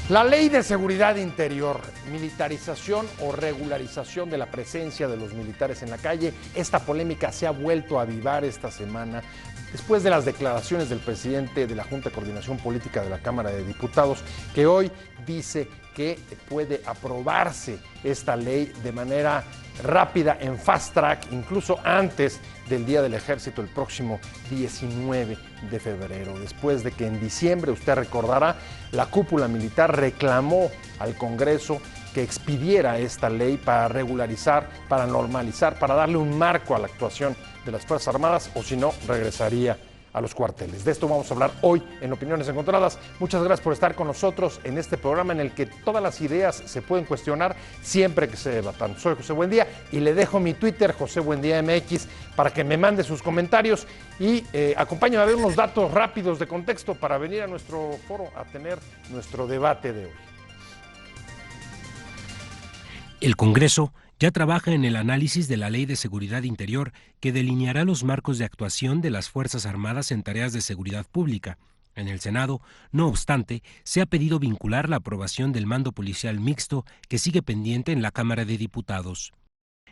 La Ley de Seguridad Interior, militarización o regularización de la presencia de los militares en la calle. Esta polémica se ha vuelto a avivar esta semana después de las declaraciones del presidente de la Junta de Coordinación Política de la Cámara de Diputados, que hoy dice que puede aprobarse esta ley de manera rápida, en fast track, incluso antes del Día del Ejército, el próximo 19 de febrero. Después de que en diciembre, usted recordará, la cúpula militar reclamó al Congreso que expidiera esta ley para regularizar, para normalizar, para darle un marco a la actuación de las Fuerzas Armadas, o si no, regresaría a los cuarteles. De esto vamos a hablar hoy en Opiniones Encontradas. Muchas gracias por estar con nosotros en este programa en el que todas las ideas se pueden cuestionar siempre que se debatan. Soy José Buendía y le dejo mi Twitter, José Buendía MX, para que me mande sus comentarios y acompáñame a ver unos datos rápidos de contexto para venir a nuestro foro a tener nuestro debate de hoy. El Congreso ya trabaja en el análisis de la Ley de Seguridad Interior que delineará los marcos de actuación de las Fuerzas Armadas en tareas de seguridad pública. En el Senado, no obstante, se ha pedido vincular la aprobación del mando policial mixto que sigue pendiente en la Cámara de Diputados.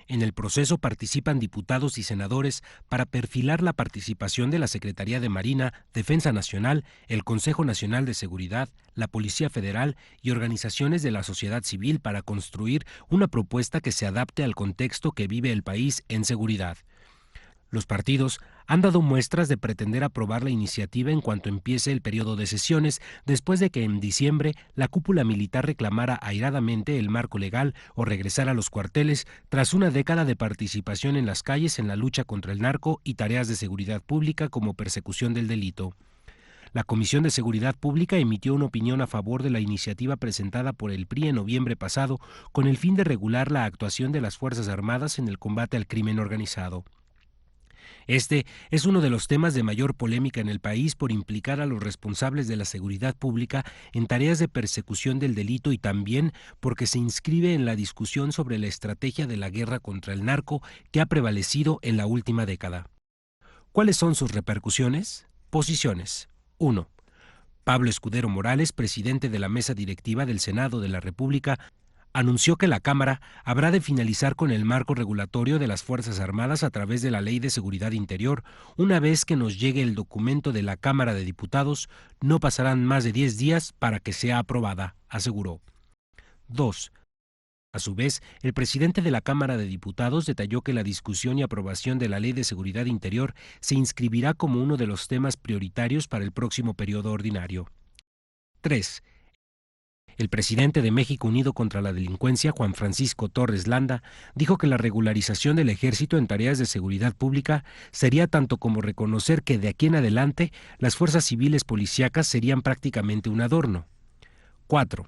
En el proceso participan diputados y senadores para perfilar la participación de la Secretaría de Marina, Defensa Nacional, el Consejo Nacional de Seguridad, la Policía Federal y organizaciones de la sociedad civil para construir una propuesta que se adapte al contexto que vive el país en seguridad. Los partidos han dado muestras de pretender aprobar la iniciativa en cuanto empiece el periodo de sesiones, después de que en diciembre la cúpula militar reclamara airadamente el marco legal o regresar a los cuarteles tras una década de participación en las calles en la lucha contra el narco y tareas de seguridad pública como persecución del delito. La Comisión de Seguridad Pública emitió una opinión a favor de la iniciativa presentada por el PRI en noviembre pasado con el fin de regular la actuación de las Fuerzas Armadas en el combate al crimen organizado. Este es uno de los temas de mayor polémica en el país por implicar a los responsables de la seguridad pública en tareas de persecución del delito y también porque se inscribe en la discusión sobre la estrategia de la guerra contra el narco que ha prevalecido en la última década. ¿Cuáles son sus repercusiones? Posiciones. 1. Pablo Escudero Morales, presidente de la mesa directiva del Senado de la República, anunció que la Cámara habrá de finalizar con el marco regulatorio de las Fuerzas Armadas a través de la Ley de Seguridad Interior. Una vez que nos llegue el documento de la Cámara de Diputados, no pasarán más de 10 días para que sea aprobada, aseguró. 2. A su vez, el presidente de la Cámara de Diputados detalló que la discusión y aprobación de la Ley de Seguridad Interior se inscribirá como uno de los temas prioritarios para el próximo periodo ordinario. 3. El presidente de México Unido contra la Delincuencia, Juan Francisco Torres Landa, dijo que la regularización del ejército en tareas de seguridad pública sería tanto como reconocer que de aquí en adelante las fuerzas civiles policíacas serían prácticamente un adorno. 4.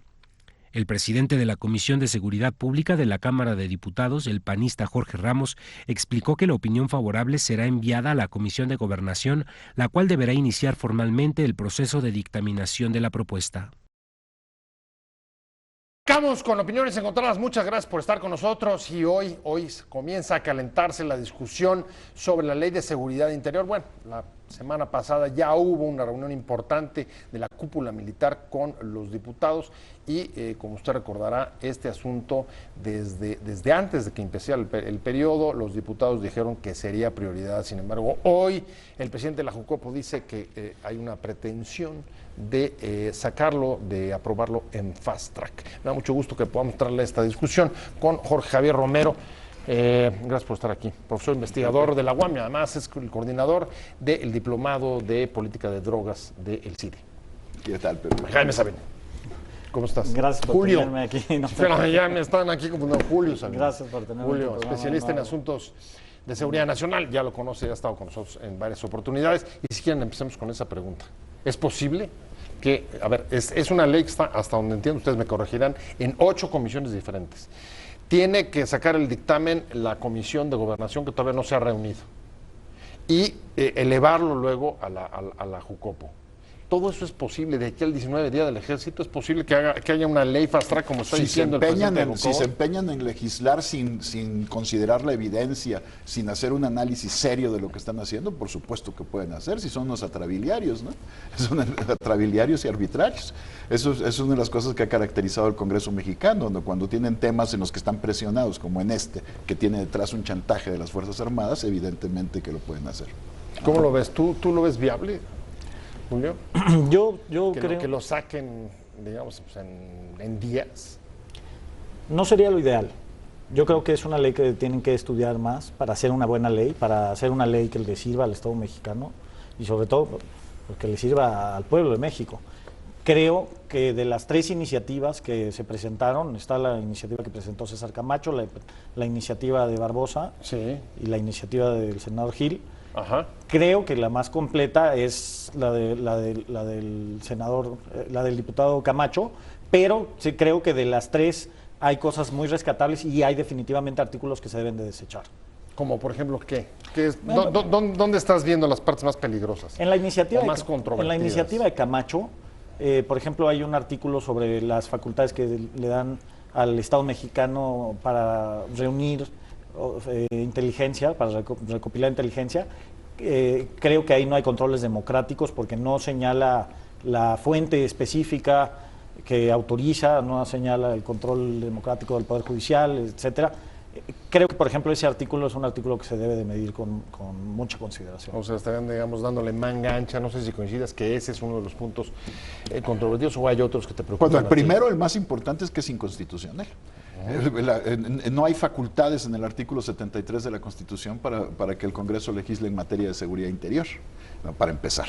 El presidente de la Comisión de Seguridad Pública de la Cámara de Diputados, el panista Jorge Ramos, explicó que la opinión favorable será enviada a la Comisión de Gobernación, la cual deberá iniciar formalmente el proceso de dictaminación de la propuesta. Estamos con Opiniones Encontradas. Muchas gracias por estar con nosotros y hoy comienza a calentarse la discusión sobre la Ley de Seguridad Interior. Bueno, la semana pasada ya hubo una reunión importante de la cúpula militar con los diputados y como usted recordará, este asunto desde antes de que empezara el periodo, los diputados dijeron que sería prioridad. Sin embargo, hoy el presidente de la Jucopo dice que hay una pretensión de sacarlo, de aprobarlo en fast track. Me da mucho gusto que podamos traerle esta discusión con Jorge Javier Romero. Gracias por estar aquí, profesor investigador de la UAM y además es el coordinador del Diplomado de Política de Drogas del CIDE. ¿Qué tal, Pedro? Jaime Sabine, ¿cómo estás? Gracias por Julio. tenerme aquí. Pero ya me están aquí como Julio Sabine. Gracias por tenerme. Julio, especialista en asuntos de seguridad nacional, ya lo conoce, ya ha estado con nosotros en varias oportunidades. Y si quieren, empecemos con esa pregunta. ¿Es posible que, a ver, es una ley que está, hasta donde entiendo, ustedes me corregirán, en 8 comisiones diferentes? Tiene que sacar el dictamen la Comisión de Gobernación, que todavía no se ha reunido, y elevarlo luego a la Jucopo. todo eso es posible. De aquí al 19 día del Ejército es posible que haya una ley fast track, como está diciendo el presidente. Si se empeñan en legislar sin considerar la evidencia, sin hacer un análisis serio de lo que están haciendo, por supuesto que pueden hacer, si son unos atrabiliarios, ¿no? Son atrabiliarios y arbitrarios. Eso es una de las cosas que ha caracterizado el Congreso mexicano, ¿no? Cuando tienen temas en los que están presionados, como en este, que tiene detrás un chantaje de las Fuerzas Armadas, evidentemente que lo pueden hacer. ¿Cómo lo ves? ¿Tú lo ves viable, Julio? Yo creo que lo saquen, digamos, pues en días. No sería lo ideal. Yo creo que es una ley que tienen que estudiar más para hacer una buena ley, para hacer una ley que le sirva al Estado mexicano y sobre todo que le sirva al pueblo de México. Creo que de las 3 iniciativas que se presentaron, está la iniciativa que presentó César Camacho, la iniciativa de Barbosa, sí, y la iniciativa del senador Gil. Ajá. Creo que la más completa es la del senador, la del diputado Camacho, pero sí creo que de las 3 hay cosas muy rescatables y hay definitivamente artículos que se deben de desechar. Como por ejemplo, ¿qué es? Bueno, ¿Dónde estás viendo las partes más peligrosas? En la iniciativa, más controvertidas. En la iniciativa de Camacho, por ejemplo, hay un artículo sobre las facultades que le dan al Estado mexicano para reunir inteligencia, para recopilar inteligencia. Creo que ahí no hay controles democráticos porque no señala la fuente específica que autoriza, no señala el control democrático del Poder Judicial, etcétera. Creo que, por ejemplo, ese artículo es un artículo que se debe de medir con mucha consideración. O sea, estarían, digamos, dándole manga ancha. No sé si coincidas que ese es uno de los puntos controvertidos o hay otros que te preocupan. Bueno, el primero, el más importante, es que es inconstitucional. No hay facultades en el artículo 73 de la Constitución para que el Congreso legisle en materia de seguridad interior, ¿no? Para empezar,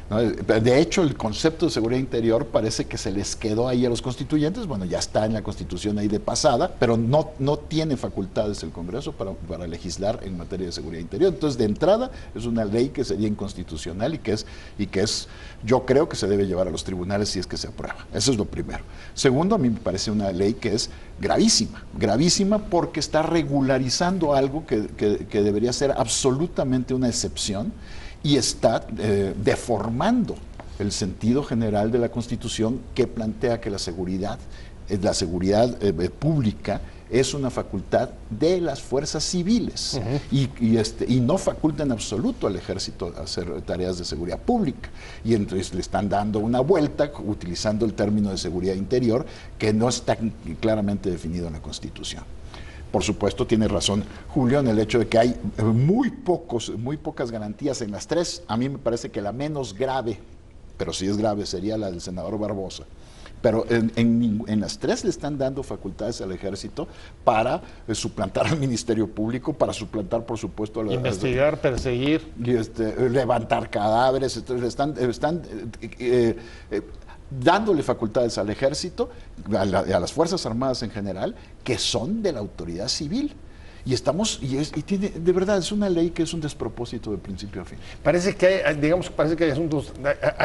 ¿no? De hecho, el concepto de seguridad interior parece que se les quedó ahí a los constituyentes. Bueno, ya está en la Constitución ahí de pasada, pero no tiene facultades el Congreso para legislar en materia de seguridad interior. Entonces, de entrada, es una ley que sería inconstitucional y que es yo creo que se debe llevar a los tribunales si es que se aprueba. Eso es lo primero. Segundo, a mí me parece una ley que es gravísima porque está regularizando algo que debería ser absolutamente una excepción y está deformando el sentido general de la Constitución, que plantea que la seguridad pública es una facultad de las fuerzas civiles. Y no faculta en absoluto al ejército a hacer tareas de seguridad pública. Y entonces le están dando una vuelta utilizando el término de seguridad interior que no está claramente definido en la Constitución. Por supuesto, tiene razón Julio en el hecho de que hay muy pocas garantías en las 3. A mí me parece que la menos grave, pero si es grave, sería la del senador Barbosa. Pero en las 3 le están dando facultades al ejército para suplantar al Ministerio Público, para suplantar, por supuesto, a investigar, perseguir, y levantar cadáveres. Entonces están dándole facultades al ejército, a las Fuerzas Armadas en general, que son de la autoridad civil. Y tiene, de verdad, es una ley que es un despropósito de principio a fin. Parece que hay asuntos,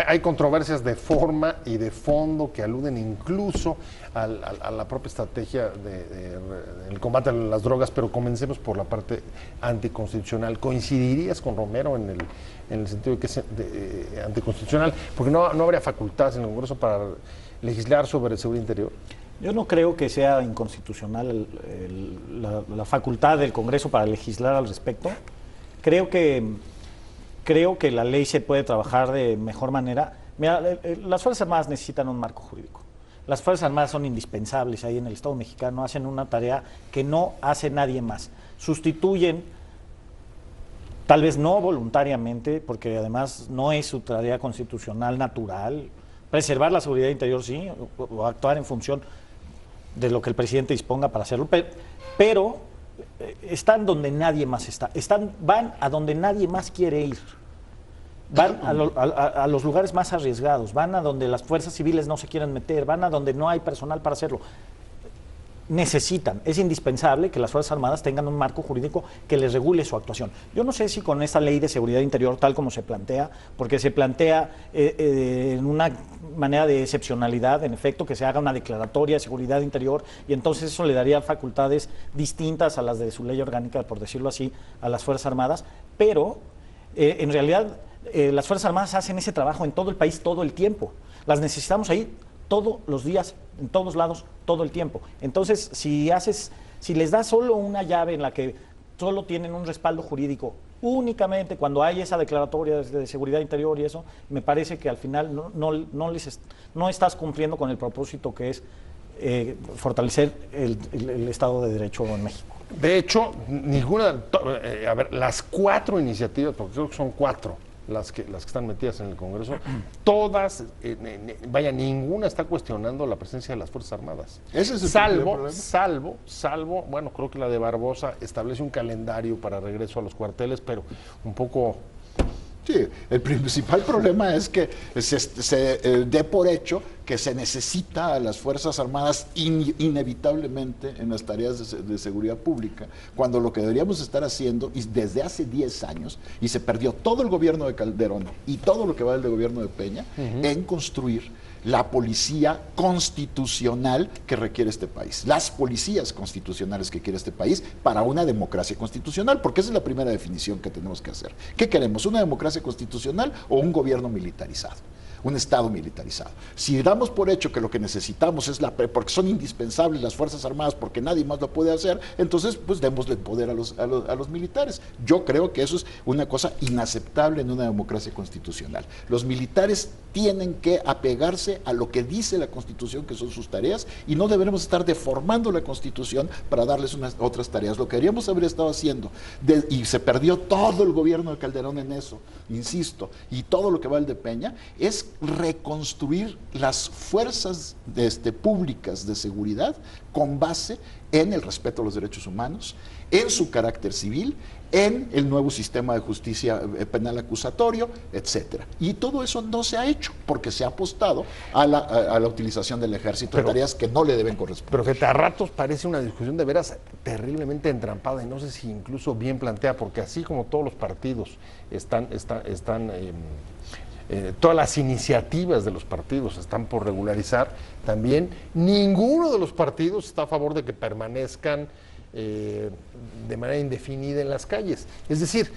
hay controversias de forma y de fondo que aluden incluso a la propia estrategia del combate a las drogas, pero comencemos por la parte anticonstitucional. ¿Coincidirías con Romero en el sentido de que es anticonstitucional? Porque no habría facultades en el Congreso para legislar sobre seguridad interior. Yo no creo que sea inconstitucional la facultad del Congreso para legislar al respecto. Creo que la ley se puede trabajar de mejor manera. Mira, las Fuerzas Armadas necesitan un marco jurídico. Las Fuerzas Armadas son indispensables ahí en el Estado mexicano, hacen una tarea que no hace nadie más. Sustituyen, tal vez no voluntariamente, porque además no es su tarea constitucional natural, preservar la seguridad interior sí, o actuar en función de lo que el presidente disponga para hacerlo, pero están donde nadie más está, van a donde nadie más quiere ir, van a los lugares más arriesgados, van a donde las fuerzas civiles no se quieren meter, van a donde no hay personal para hacerlo. Es indispensable que las Fuerzas Armadas tengan un marco jurídico que les regule su actuación. Yo no sé si con esta ley de seguridad interior, tal como se plantea, porque se plantea en una manera de excepcionalidad, en efecto, que se haga una declaratoria de seguridad interior, y entonces eso le daría facultades distintas a las de su ley orgánica, por decirlo así, a las Fuerzas Armadas, pero en realidad las Fuerzas Armadas hacen ese trabajo en todo el país todo el tiempo. Las necesitamos ahí todos los días, en todos lados, todo el tiempo. Entonces, si les das solo una llave en la que solo tienen un respaldo jurídico, únicamente cuando hay esa declaratoria de seguridad interior y eso, me parece que al final no estás cumpliendo con el propósito que es fortalecer el Estado de Derecho en México. De hecho, las 4 iniciativas, porque creo que son 4 las que están metidas en el Congreso, todas, ninguna está cuestionando la presencia de las Fuerzas Armadas. Ese es el salvo, bueno, creo que la de Barbosa establece un calendario para regreso a los cuarteles, pero un poco... Sí, el principal problema es que se dé por hecho que se necesita a las Fuerzas Armadas inevitablemente en las tareas de seguridad pública, cuando lo que deberíamos estar haciendo, y desde hace 10 años, y se perdió todo el gobierno de Calderón y todo lo que va del gobierno de Peña, en construir la policía constitucional que requiere este país, las policías constitucionales que quiere este país para una democracia constitucional, porque esa es la primera definición que tenemos que hacer. ¿Qué queremos? ¿Una democracia constitucional o un gobierno militarizado? Un Estado militarizado. Si damos por hecho que lo que necesitamos es porque son indispensables las Fuerzas Armadas, porque nadie más lo puede hacer, entonces pues démosle poder a los militares. Yo creo que eso es una cosa inaceptable en una democracia constitucional. Los militares tienen que apegarse a lo que dice la Constitución que son sus tareas, y no deberemos estar deformando la Constitución para darles otras tareas. Lo que deberíamos haber estado haciendo, y se perdió todo el gobierno de Calderón en eso, insisto, y todo lo que va el de Peña, es reconstruir las fuerzas públicas de seguridad con base en el respeto a los derechos humanos, en su carácter civil, en el nuevo sistema de justicia penal acusatorio, etcétera. Y todo eso no se ha hecho porque se ha apostado a la utilización del ejército en tareas que no le deben corresponder. Pero fíjate, a ratos parece una discusión de veras terriblemente entrampada, y no sé si incluso bien planteada, porque así como todos los partidos todas las iniciativas de los partidos están por regularizar, también ninguno de los partidos está a favor de que permanezcan de manera indefinida en las calles. Es decir,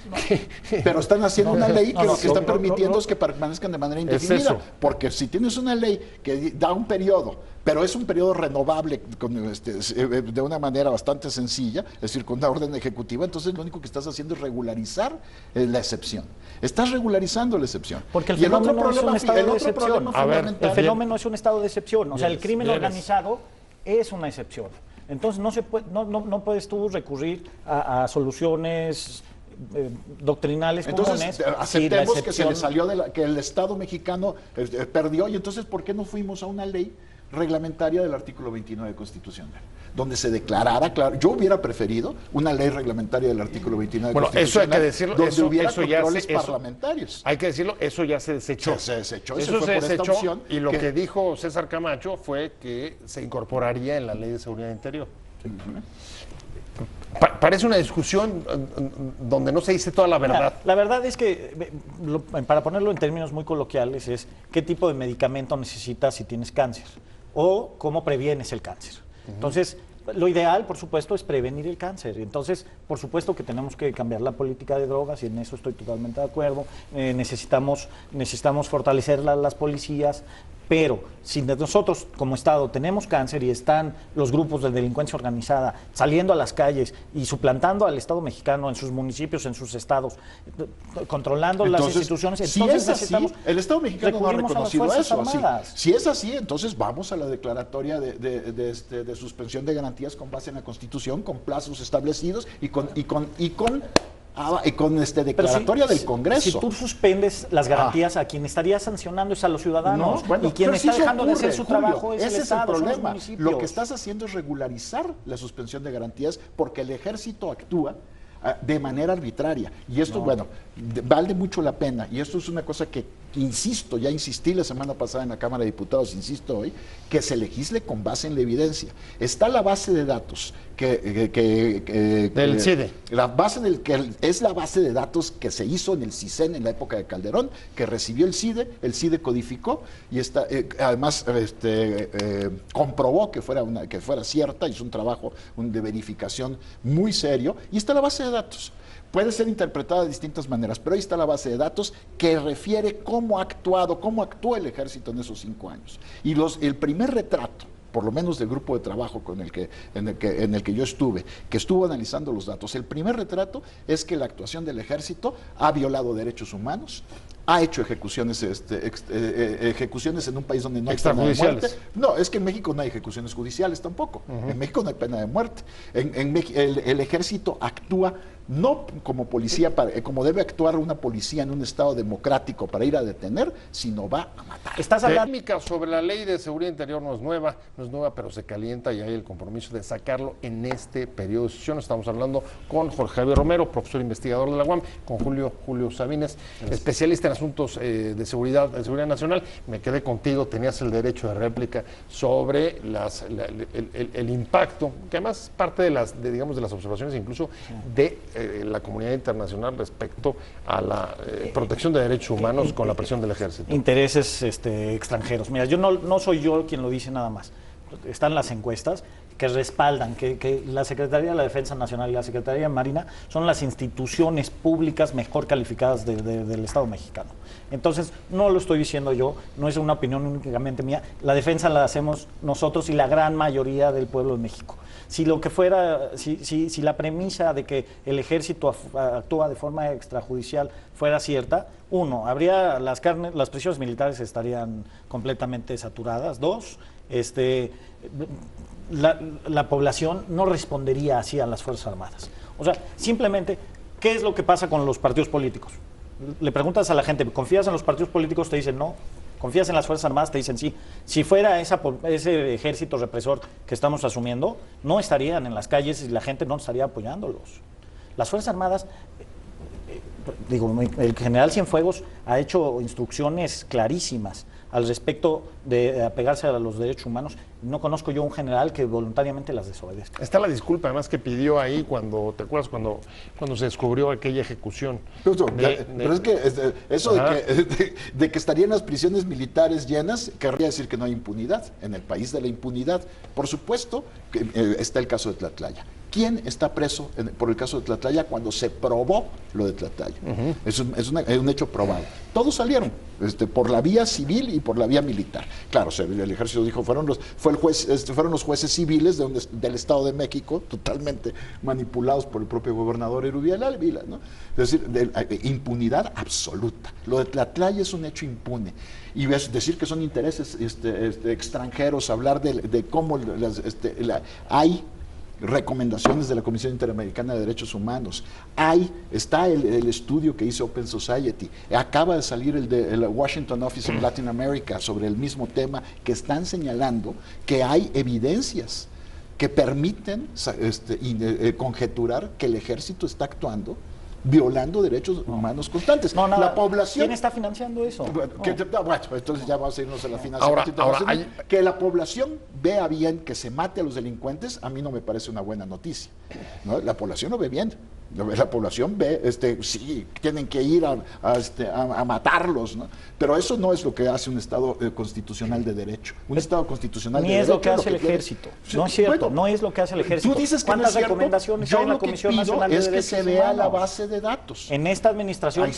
pero están haciendo una ley que lo que está permitiendo es que permanezcan de manera indefinida, porque si tienes una ley que da un periodo, pero es un periodo renovable de una manera bastante sencilla, es decir, con una orden ejecutiva, entonces lo único que estás haciendo es regularizar la excepción. Estás regularizando la excepción. Porque el fenómeno es un estado de excepción. El fenómeno es un estado de excepción. O sea, el crimen organizado es una excepción. Entonces no puedes tú recurrir a soluciones doctrinales comunes. Entonces aceptemos que se le salió que el Estado mexicano perdió, y entonces ¿por qué no fuimos a una ley reglamentaria del artículo 29 constitucional, donde se declarara claro? Yo hubiera preferido una ley reglamentaria del artículo 29 constitucional. Eso hay que decirlo, donde hubiera controles parlamentarios. Hay que decirlo, eso ya se desechó. Se desechó, eso se desechó, y lo que dijo César Camacho fue que se incorporaría en la Ley de Seguridad Interior. Sí. Parece una discusión donde no se dice toda la verdad. La verdad es que, para ponerlo en términos muy coloquiales, es qué tipo de medicamento necesitas si tienes cáncer o cómo previenes el cáncer. Entonces, lo ideal, por supuesto, es prevenir el cáncer. Entonces, por supuesto que tenemos que cambiar la política de drogas, y en eso estoy totalmente de acuerdo. Necesitamos fortalecer las policías, pero si nosotros como Estado tenemos cáncer y están los grupos de delincuencia organizada saliendo a las calles y suplantando al Estado mexicano en sus municipios, en sus estados, controlando las instituciones, entonces si es así, el Estado mexicano no ha reconocido eso. Si es así, entonces vamos a la declaratoria de suspensión de garantías con base en la Constitución, con plazos establecidos y con declaratoria del Congreso. Si tú suspendes las garantías, a quien estaría sancionando es a los ciudadanos, y quien está dejando de hacer su trabajo es el Estado, es el problema. Son los municipios. Lo que estás haciendo es regularizar la suspensión de garantías, porque el ejército actúa de manera arbitraria, y esto, vale mucho la pena, y esto es una cosa que insisto, ya insistí la semana pasada en la Cámara de Diputados, insisto hoy, que se legisle con base en la evidencia. Está la base de datos del CIDE. Es la base de datos que se hizo en el CISEN en la época de Calderón, que recibió el CIDE codificó, y además comprobó que fuera cierta, hizo un trabajo de verificación muy serio, y está la base de datos. Puede ser interpretada de distintas maneras, pero ahí está la base de datos que refiere cómo actuó el ejército en esos 5 años. Y el primer retrato, por lo menos del grupo de trabajo en el que yo estuve, que estuvo analizando los datos, el primer retrato es que la actuación del ejército ha violado derechos humanos, ha hecho ejecuciones en un país donde no hay pena de muerte. No, es que en México no hay ejecuciones judiciales tampoco. En México no hay pena de muerte. El ejército actúa no como policía, como debe actuar una policía en un estado democrático para ir a detener, sino va a matar. Estás hablando. La polémica sobre la ley de seguridad interior no es nueva, pero se calienta y hay el compromiso de sacarlo en este periodo de sesión. Estamos hablando con Jorge Javier Romero, profesor investigador de la UAM, con Julio Sabines, especialista en asuntos de seguridad nacional. Me quedé contigo, tenías el derecho de réplica sobre el impacto, que además es parte de las observaciones incluso de la comunidad internacional respecto a la protección de derechos humanos con la presión del ejército. Intereses extranjeros. Mira, no soy yo quien lo dice nada más. Están las encuestas que respaldan que la Secretaría de la Defensa Nacional y la Secretaría de Marina son las instituciones públicas mejor calificadas del Estado mexicano. Entonces, no lo estoy diciendo yo, no es una opinión únicamente mía. La defensa la hacemos nosotros y la gran mayoría del pueblo de México. Si lo que fuera, si la premisa de que el ejército actúa de forma extrajudicial fuera cierta, uno, habría las prisiones militares estarían completamente saturadas. Dos, la población no respondería así a las Fuerzas Armadas. O sea, simplemente, ¿qué es lo que pasa con los partidos políticos? Le preguntas a la gente, ¿confías en los partidos políticos? Te dicen no. ¿Confías en las Fuerzas Armadas? Te dicen sí. Si fuera ese ejército represor que estamos asumiendo, no estarían en las calles y la gente no estaría apoyándolos. Las Fuerzas Armadas, el general Cienfuegos ha hecho instrucciones clarísimas al respecto de apegarse a los derechos humanos. No conozco yo un general que voluntariamente las desobedezca. Está la disculpa además que pidió ahí ¿te acuerdas cuando se descubrió aquella ejecución? Pero es que eso de que estarían las prisiones militares llenas, querría decir que no hay impunidad. En el país de la impunidad, por supuesto, que está el caso de Tlatlaya. ¿Quién está preso por el caso de Tlatlaya cuando se probó lo de Tlatlaya? Es un hecho probado. Todos salieron por la vía civil y por la vía militar. Claro, el ejército dijo, fueron los jueces civiles del Estado de México, totalmente manipulados por el propio gobernador Erubiel Ávila, ¿no? Es decir, impunidad absoluta. Lo de Tlatlaya es un hecho impune. Y decir que son intereses extranjeros, hablar de cómo hay recomendaciones de la Comisión Interamericana de Derechos Humanos. Está el estudio que hizo Open Society. Acaba de salir el Washington Office of Latin America sobre el mismo tema, que están señalando que hay evidencias que permiten conjeturar que el ejército está actuando violando derechos humanos constantes. La población... ¿Quién está financiando eso? Bueno, entonces ya vamos a irnos a la financiación. Que la población vea bien que se mate a los delincuentes, a mí no me parece una buena noticia, ¿no? La población lo ve bien. La población ve, sí, tienen que ir a matarlos, ¿no? Pero eso no es lo que hace un Estado constitucional de derecho. Un Estado constitucional de derecho. Ni es lo que hace el ejército. No es cierto, no es lo que hace el ejército. Tú dices que ¿cuántas recomendaciones hay en la Comisión Nacional de Derechos Humanos? Es que se vea la base de datos. En esta administración,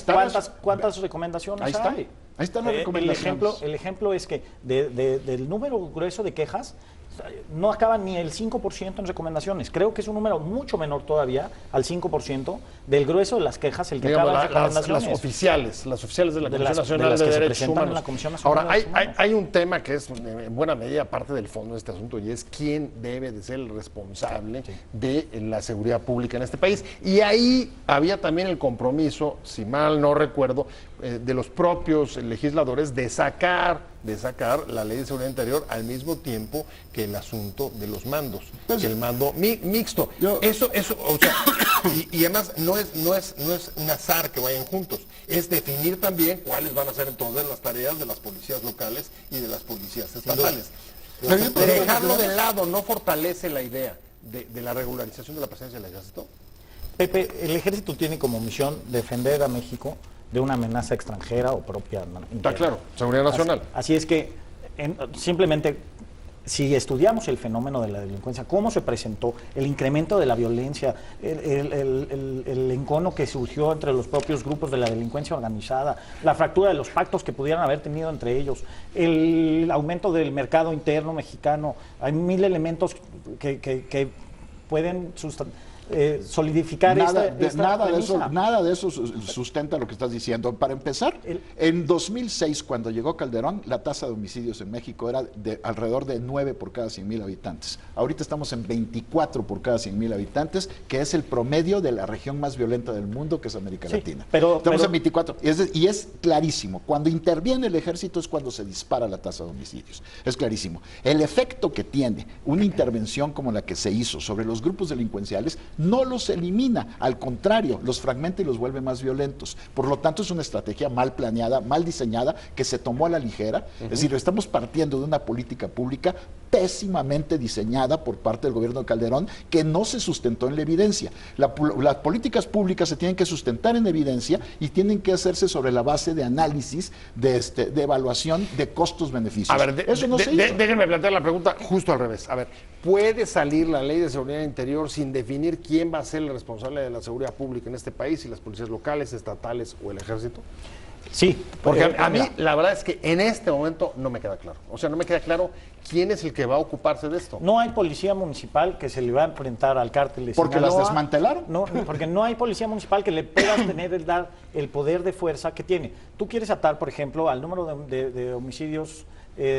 ¿cuántas recomendaciones hay? Ahí están las recomendaciones. El ejemplo es que del número grueso de quejas, no acaba ni el 5% en recomendaciones. Creo que es un número mucho menor todavía al 5% del grueso de las quejas, el que acaba en recomendaciones. Las oficiales de la Comisión Nacional de Derechos Humanos. Ahora, hay un tema que es en buena medida parte del fondo de este asunto, y es quién debe de ser el responsable de la seguridad pública en este país. Y ahí había también el compromiso, si mal no recuerdo, de los propios legisladores de sacar la ley de seguridad interior al mismo tiempo que el asunto de los mandos, que el mando mixto. Eso, o sea, y además no es un azar que vayan juntos, es definir también cuáles van a ser entonces las tareas de las policías locales y de las policías estatales. Dejarlo de lado no fortalece la idea de la regularización de la presencia del ejército. Pepe, el ejército tiene como misión defender a México de una amenaza extranjera o propia. Está claro, seguridad nacional. Así es que simplemente si estudiamos el fenómeno de la delincuencia, cómo se presentó, el incremento de la violencia, el encono que surgió entre los propios grupos de la delincuencia organizada, la fractura de los pactos que pudieran haber tenido entre ellos, el aumento del mercado interno mexicano, hay mil elementos que pueden solidificar nada esta de eso sustenta lo que estás diciendo. Para empezar, en 2006, cuando llegó Calderón, la tasa de homicidios en México era de alrededor de 9 por cada 100,000 habitantes. Ahorita estamos en 24 por cada 100,000 habitantes, que es el promedio de la región más violenta del mundo, que es América Latina. Estamos en 24. Y es clarísimo. Cuando interviene el ejército es cuando se dispara la tasa de homicidios. Es clarísimo. El efecto que tiene una intervención como la que se hizo sobre los grupos delincuenciales no los elimina, al contrario, los fragmenta y los vuelve más violentos. Por lo tanto, es una estrategia mal planeada, mal diseñada, que se tomó a la ligera. Es decir, estamos partiendo de una política pública pésimamente diseñada por parte del gobierno de Calderón, que no se sustentó en la evidencia. Las políticas públicas se tienen que sustentar en evidencia y tienen que hacerse sobre la base de análisis, de evaluación de costos-beneficios. A ver, eso no se hizo. Déjenme plantear la pregunta justo al revés. A ver, ¿puede salir la Ley de Seguridad Interior sin definir quién va a ser el responsable de la seguridad pública en este país, si las policías locales, estatales o el ejército? Sí, porque a mí la verdad es que en este momento no me queda claro. O sea, no me queda claro quién es el que va a ocuparse de esto. No hay policía municipal que se le va a enfrentar al cártel de ¿Porque Sinaloa. las desmantelaron? No, porque no hay policía municipal que le pueda dar el poder de fuerza que tiene. Tú quieres atar, por ejemplo, al número de homicidios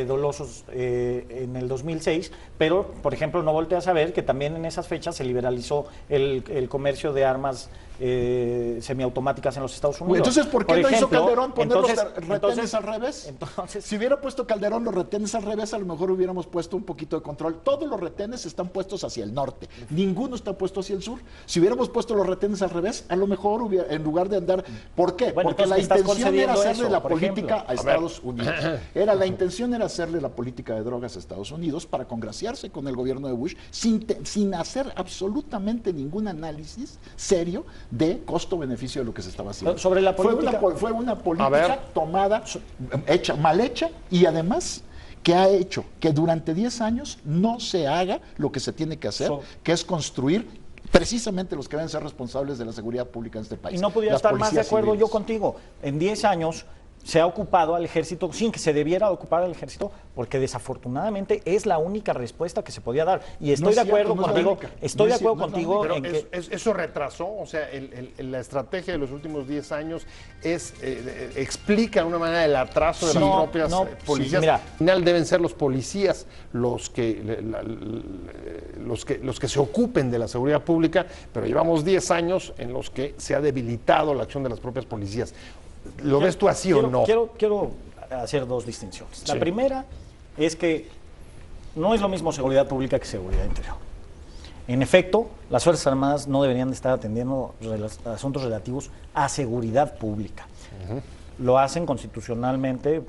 dolosos en el 2006, pero, por ejemplo, no volteas a ver que también en esas fechas se liberalizó el comercio de armas semiautomáticas en los Estados Unidos. Entonces, ¿por qué no hizo Calderón poner los retenes al revés? Entonces, si hubiera puesto Calderón los retenes al revés, a lo mejor hubiéramos puesto un poquito de control. Todos los retenes están puestos hacia el norte, ninguno está puesto hacia el sur. Si hubiéramos puesto los retenes al revés, a lo mejor en lugar de andar... ¿Por qué? Bueno, porque la intención era hacerle eso, la política a Estados Unidos. La intención era hacerle la política de drogas a Estados Unidos para congraciarse con el gobierno de Bush sin hacer absolutamente ningún análisis serio de costo-beneficio de lo que se estaba haciendo. Sobre la política, fue una política tomada, mal hecha, y además que ha hecho que durante 10 años no se haga lo que se tiene que hacer, que es construir precisamente los que deben ser responsables de la seguridad pública en este país. Y no podía estar más de acuerdo yo contigo. En 10 años se ha ocupado al ejército sin que se debiera ocupar al ejército, porque desafortunadamente es la única respuesta que se podía dar. Y estoy de acuerdo contigo, pero en que eso retrasó, o sea, la estrategia de los últimos 10 años explica de una manera el atraso de las propias policías. Mira, al final deben ser los policías los que se ocupen de la seguridad pública, pero llevamos 10 años en los que se ha debilitado la acción de las propias policías. ¿Lo ves tú así o no? Quiero hacer dos distinciones. La primera es que no es lo mismo seguridad pública que seguridad interior. En efecto, las Fuerzas Armadas no deberían de estar atendiendo asuntos relativos a seguridad pública. Lo hacen constitucionalmente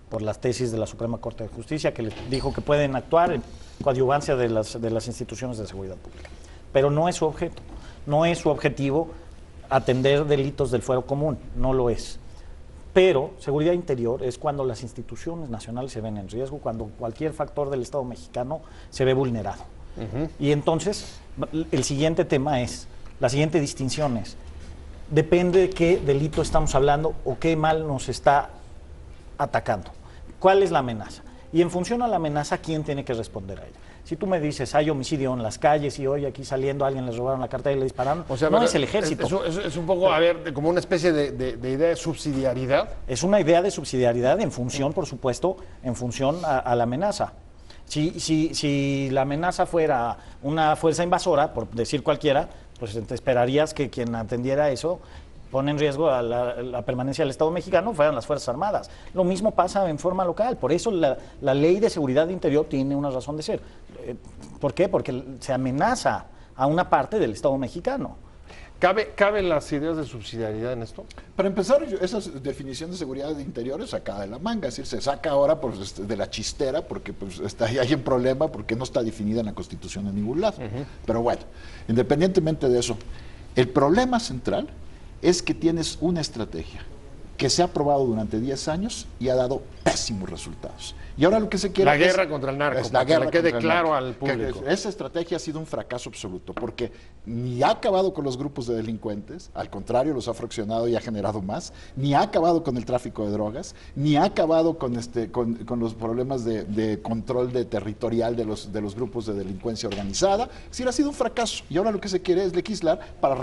por las tesis de la Suprema Corte de Justicia, que les dijo que pueden actuar en coadyuvancia de las instituciones de seguridad pública. Pero no es su objeto, no es su objetivo atender delitos del fuero común, no lo es. Pero seguridad interior es cuando las instituciones nacionales se ven en riesgo, cuando cualquier factor del Estado mexicano se ve vulnerado. Y entonces, el siguiente tema es, la siguiente distinción es, depende de qué delito estamos hablando o qué mal nos está atacando. ¿Cuál es la amenaza? Y en función a la amenaza, ¿quién tiene que responder a ella? Si tú me dices, hay homicidio en las calles y hoy aquí saliendo a alguien les robaron la cartera y le dispararon, o sea, no es el ejército. Es un poco, a ver, como una especie de idea de subsidiariedad. Es una idea de subsidiariedad en función, por supuesto, en función a la amenaza. Si la amenaza fuera una fuerza invasora, por decir cualquiera, pues te esperarías que quien atendiera eso pone en riesgo a la permanencia del Estado mexicano, fueran las Fuerzas Armadas. Lo mismo pasa en forma local, por eso la Ley de Seguridad Interior tiene una razón de ser. ¿Por qué? Porque se amenaza a una parte del Estado mexicano. ¿Caben las ideas de subsidiariedad en esto? Para empezar, esa definición de seguridad interior es sacada de la manga, es decir, se saca ahora de la chistera porque pues, hay un problema porque no está definida en la Constitución en ningún lado. Pero bueno, independientemente de eso, el problema central es que tienes una estrategia que se ha aprobado durante 10 años y ha dado pésimos resultados. Y ahora lo que se quiere la guerra contra el narco, para que le quede claro al público. Esa estrategia ha sido un fracaso absoluto, porque ni ha acabado con los grupos de delincuentes, al contrario, los ha fraccionado y ha generado más, ni ha acabado con el tráfico de drogas, ni ha acabado con los problemas de control territorial de los grupos de delincuencia organizada. Es decir, ha sido un fracaso. Y ahora lo que se quiere es legislar para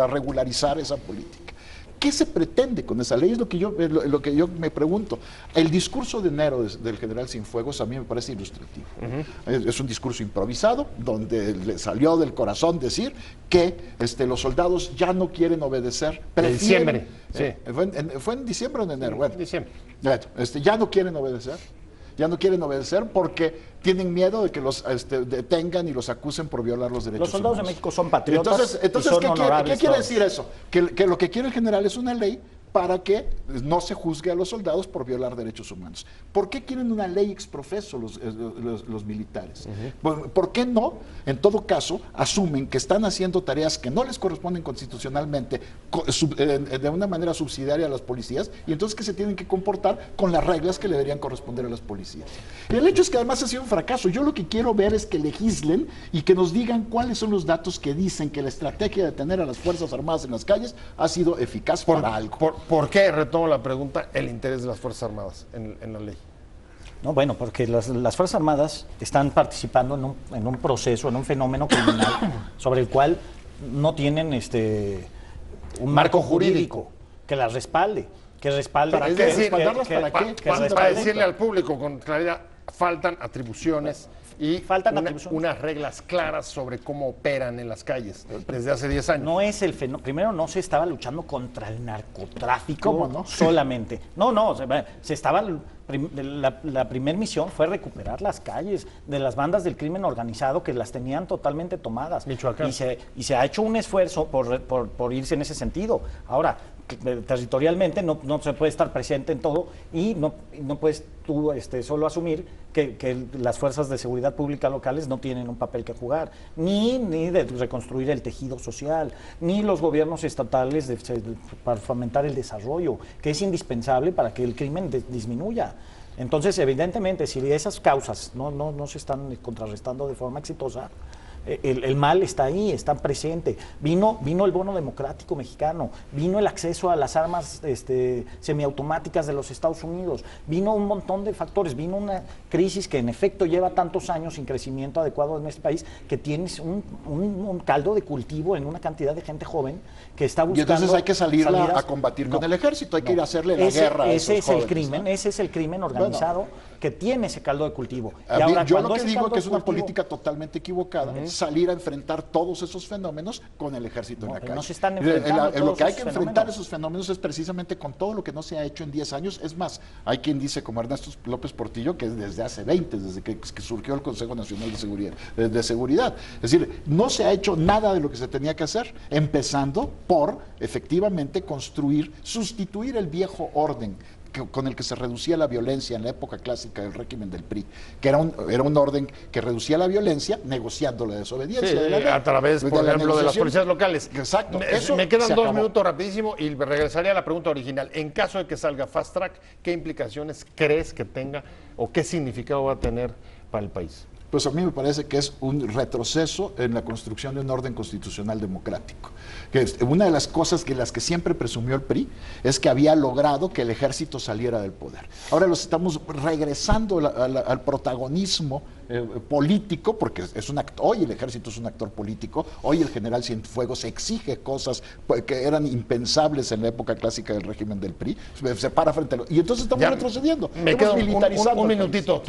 regularizar esa política. ¿Qué se pretende con esa ley? Es lo que yo me pregunto. El discurso de enero del general Cienfuegos a mí me parece ilustrativo. Es un discurso improvisado, donde le salió del corazón decir que los soldados ya no quieren obedecer. Diciembre. Sí. ¿Fue en diciembre o en enero? Bueno, diciembre. Ya no quieren obedecer. Ya no quieren obedecer porque tienen miedo de que los detengan y los acusen por violar los derechos humanos. Los soldados de México son patriotas. Entonces, y son ¿qué quiere decir eso? Que lo que quiere el general es una ley para que no se juzgue a los soldados por violar derechos humanos. ¿Por qué quieren una ley exprofeso los militares? ¿Por qué no, en todo caso, asumen que están haciendo tareas que no les corresponden constitucionalmente de una manera subsidiaria a las policías y entonces que se tienen que comportar con las reglas que le deberían corresponder a las policías? Y el hecho es que además ha sido un fracaso. Yo lo que quiero ver es que legislen y que nos digan cuáles son los datos que dicen que la estrategia de tener a las Fuerzas Armadas en las calles ha sido eficaz para algo. ¿Por qué, retomo la pregunta, el interés de las Fuerzas Armadas en la ley? No, bueno, porque las Fuerzas Armadas están participando en un proceso, en un fenómeno criminal sobre el cual no tienen un marco jurídico que las respalde. Que respalde. ¿Para qué? ¿Respaldarlas para qué? Para decirle al público con claridad, faltan atribuciones y unas reglas claras sobre cómo operan en las calles desde hace 10 años. No es el fenómeno. Primero, no se estaba luchando contra el narcotráfico solamente. No, se estaba. La primera misión fue recuperar las calles de las bandas del crimen organizado que las tenían totalmente tomadas. Michoacán. Y se ha hecho un esfuerzo por irse en ese sentido. Ahora, territorialmente no se puede estar presente en todo y no puedes tú solo asumir que las fuerzas de seguridad pública locales no tienen un papel que jugar, ni de reconstruir el tejido social, ni los gobiernos estatales para fomentar el desarrollo, que es indispensable para que el crimen disminuya. Entonces, evidentemente, si esas causas no se están contrarrestando de forma exitosa, el mal está ahí, está presente. Vino el bono democrático mexicano, vino el acceso a las armas semiautomáticas de los Estados Unidos, vino un montón de factores, vino una crisis que en efecto lleva tantos años sin crecimiento adecuado en este país, que tienes un caldo de cultivo en una cantidad de gente joven que está buscando. Y entonces hay que salir a combatir con el ejército, hay que ir a hacerle la guerra a esos jóvenes, ese es el crimen organizado que tiene ese caldo de cultivo. Y ahora, yo lo que digo es que es una política totalmente equivocada, salir a enfrentar todos esos fenómenos con el ejército en la calle. No se están enfrentando lo que hay que enfrentar esos fenómenos es precisamente con todo lo que no se ha hecho en 10 años. Es más, hay quien dice, como Ernesto López Portillo, que es desde hace 20, desde que surgió el Consejo Nacional de Seguridad. Es decir, no se ha hecho nada de lo que se tenía que hacer, empezando por, efectivamente, sustituir el viejo orden con el que se reducía la violencia en la época clásica del régimen del PRI, que era un orden que reducía la violencia negociando la desobediencia de la ley, a través, por ejemplo, de las policías locales. Exacto. Me quedan 2 minutos rapidísimo y regresaría a la pregunta original. En caso de que salga Fast Track, ¿qué implicaciones crees que tenga o qué significado va a tener para el país? Pues a mí me parece que es un retroceso en la construcción de un orden constitucional democrático. Que una de las cosas que siempre presumió el PRI es que había logrado que el ejército saliera del poder. Ahora los estamos regresando al protagonismo político, porque hoy el ejército es un actor político, hoy el general Cienfuegos exige cosas que eran impensables en la época clásica del régimen del PRI, se para frente a y entonces estamos retrocediendo. Me queda un minutito.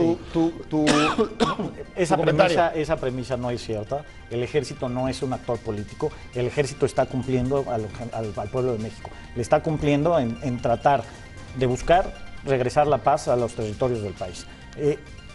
Esa premisa no es cierta. El ejército no es un actor político. El ejército está cumpliendo al pueblo de México. Le está cumpliendo en tratar de buscar regresar la paz a los territorios del país.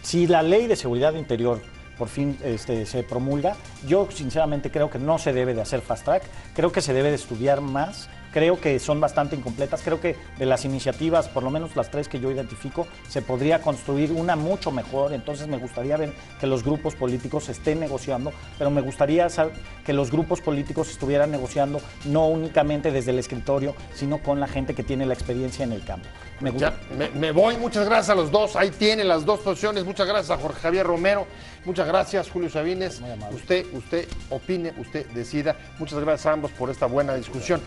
Si la ley de seguridad interior por fin se promulga, yo sinceramente creo que no se debe de hacer fast track, creo que se debe de estudiar más, creo que son bastante incompletas. Creo que de las iniciativas, por lo menos las 3 que yo identifico, se podría construir una mucho mejor. Entonces me gustaría ver que los grupos políticos estén negociando, pero me gustaría saber que los grupos políticos estuvieran negociando no únicamente desde el escritorio, sino con la gente que tiene la experiencia en el campo. Me voy, muchas gracias a los dos, ahí tienen las dos posiciones, muchas gracias a Jorge Javier Romero, muchas gracias Julio Sabines, usted opine, usted decida, muchas gracias a ambos por esta buena discusión.